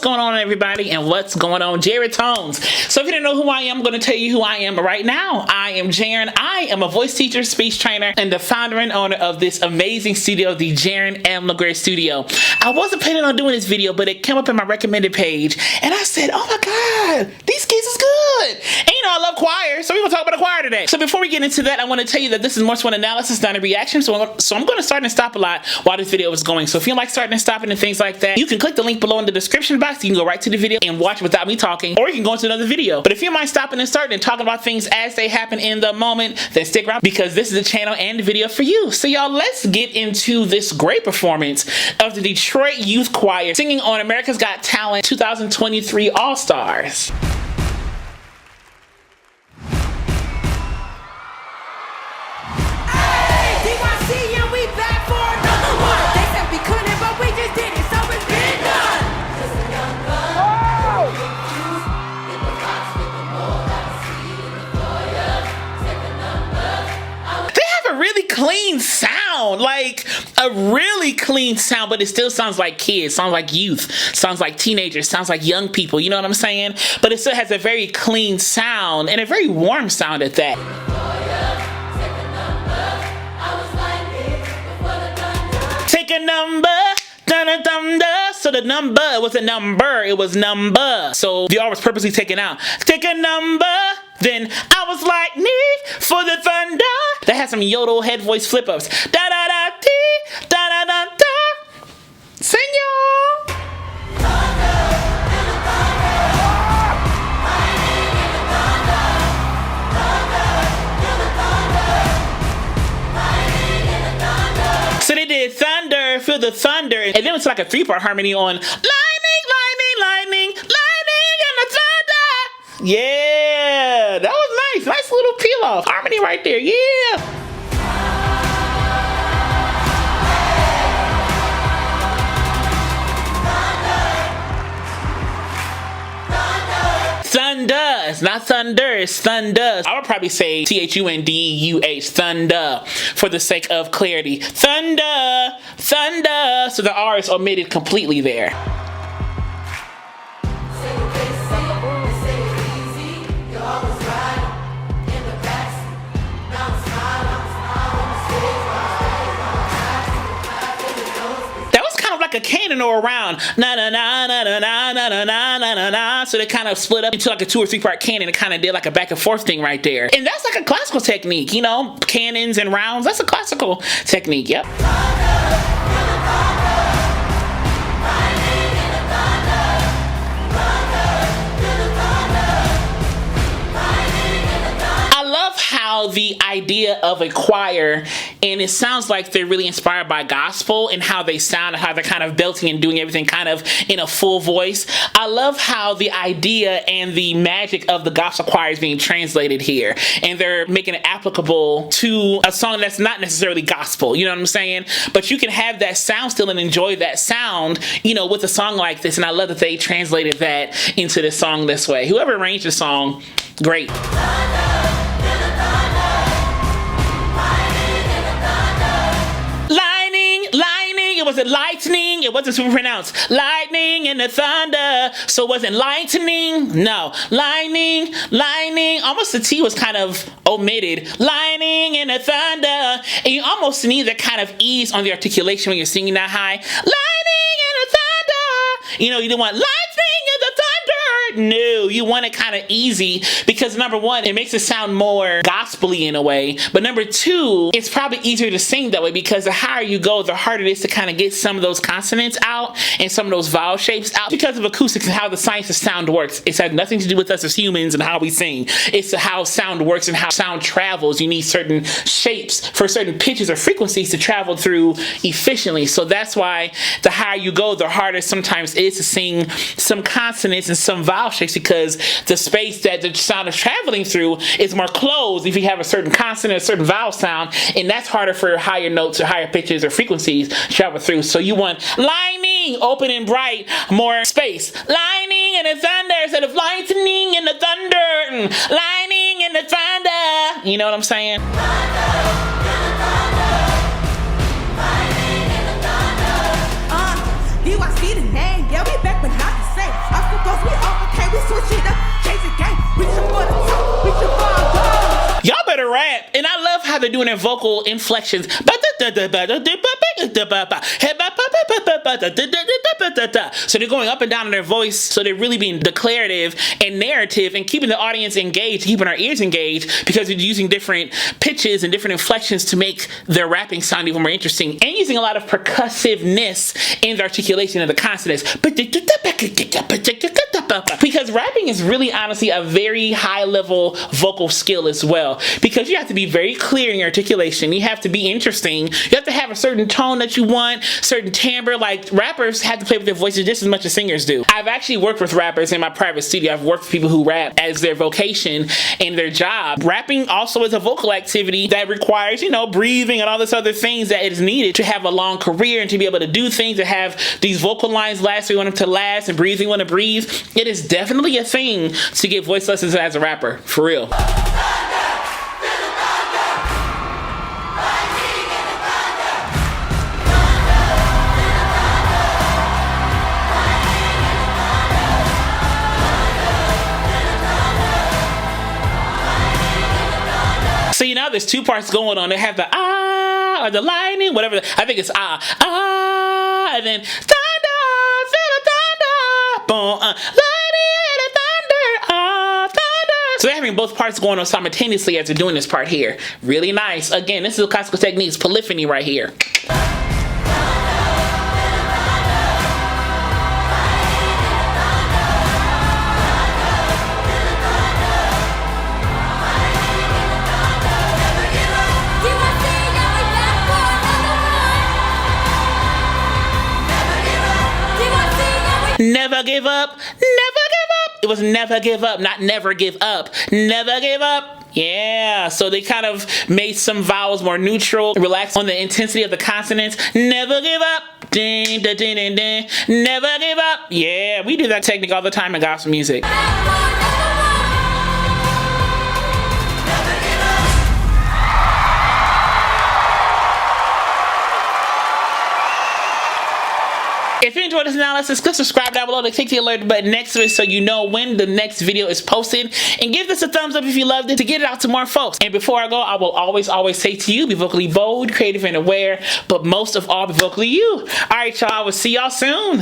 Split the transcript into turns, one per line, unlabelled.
going on, everybody, and what's going on, Jared Tones? So if you don't know who I am, I'm going to tell you who I am right now. I am Jaren. I am a voice teacher, speech trainer, and the founder and owner of this amazing studio, the Jaren M. LeGray Studio. I wasn't planning on doing this video, but it came up in my recommended page, and I said, oh my God, these kids is good. And you know, I love choir, so we're going to talk about the choir today. So before we get into that, I want to tell you that this is more so an analysis, not a reaction, so I'm going to start and stop a lot while this video is going. So if you like starting and stopping and things like that, you can click the link below in the description box. You can go right to the video and watch without me talking, or you can go into another video. But if you mind stopping and starting and talking about things as they happen in the moment, then stick around because this is the channel and the video for you. So y'all, let's get into this great performance of the Detroit Youth Choir singing on America's Got Talent 2023 All-Stars. Clean sound, like a really clean sound, but it still sounds like kids, sounds like youth, sounds like teenagers, sounds like young people, you know what I'm saying? But it still has a very clean sound and a very warm sound at that. Take a number. So the number, it was a number, it was number. So the R was purposely taken out. Take a number, then I was like, need for the thunder. That has some yodel head voice flip ups. Da da da dee, da da da da. Sing y'all. So they did thunder, feel the thunder, and then it's like a three-part harmony on lightning, lightning, lightning, lightning, and the thunder. Yeah, that was nice. Nice little peel off harmony right there. Yeah. Thunder. It's not thunder, it's thunder. I would probably say T-H-U-N-D-U-H, thunder, for the sake of clarity. Thunder, thunder. So the R is omitted completely there. Like a cannon or around na na na na na na na na na na na. So they kind of split up into like a 2 or 3 part cannon and kind of did like a back and forth thing right there. And that's like a classical technique, you know, cannons and rounds. That's a classical technique. Yep. How the idea of a choir, and it sounds like they're really inspired by gospel and how they sound and how they're kind of belting and doing everything kind of in a full voice. I love how the idea and the magic of the gospel choir is being translated here, and they're making it applicable to a song that's not necessarily gospel, you know what I'm saying? But you can have that sound still and enjoy that sound, you know, with a song like this, and I love that they translated that into this song this way. Whoever arranged the song, great. It wasn't lightning, it wasn't super pronounced. Lightning and the thunder. So it wasn't lightning, no. Lightning, lightning. Almost the T was kind of omitted. Lightning and the thunder. And you almost need that kind of ease on the articulation when you're singing that high. Lightning and the thunder. You know, you don't want lightning and the thunder. No, you want it kind of easy because number one, it makes it sound more gospel-y in a way. But number two, it's probably easier to sing that way because the higher you go, the harder it is to kind of get some of those consonants out and some of those vowel shapes out because of acoustics and how the science of sound works. It's had nothing to do with us as humans and how we sing. It's how sound works and how sound travels. You need certain shapes for certain pitches or frequencies to travel through efficiently. So that's why the higher you go, the harder sometimes it is to sing some consonants and some vowel shapes because the space that the sound is traveling through is more closed if you have a certain consonant, a certain vowel sound, and that's harder for higher notes or higher pitches or frequencies to travel through. So you want lightning, open and bright, more space. Lightning and the thunder instead of lightning and the thunder. Lightning and the thunder. You know what I'm saying?
Do I see the name? Yeah, we back, but not the same.
how they're doing their vocal inflections. So they're going up and down in their voice, so they're really being declarative and narrative and keeping the audience engaged, keeping our ears engaged, because they're using different pitches and different inflections to make their rapping sound even more interesting, and using a lot of percussiveness in the articulation of the consonants. Because rapping is really honestly a very high level vocal skill as well, because you have to be very clear in your articulation, you have to be interesting, you have to have a certain tone that you want, certain timbre. Like, rappers have to play with their voices just as much as singers do. I've actually worked with rappers in my private studio. I've worked with people who rap as their vocation and their job. Rapping also is a vocal activity that requires, you know, breathing and all this other things that is needed to have a long career and to be able to do things, to have these vocal lines last, we want them to last, and breathe, we want to breathe. It is definitely a thing to get voice lessons as a rapper, for real. So you know, there's two parts going on. They have the or the lightning, whatever. I think it's and then thunder, feel the thunder, boom, lightning and thunder, thunder. So they're having both parts going on simultaneously as they're doing this part here. Really nice. Again, this is a classical techniques, polyphony right here. Never give up, never give up. It was never give up, not never give up. Never give up. Yeah, so they kind of made some vowels more neutral, relax on the intensity of the consonants. Never give up. Ding, da, ding, ding, ding. Never give up. Yeah, we do that technique all the time in gospel music. If you enjoyed this analysis, click subscribe down below to click the alert button next to it so you know when the next video is posted. And give this a thumbs up if you loved it to get it out to more folks. And before I go, I will always say to you, be vocally bold, creative, and aware, but most of all, be vocally you. All right, y'all, I will see y'all soon.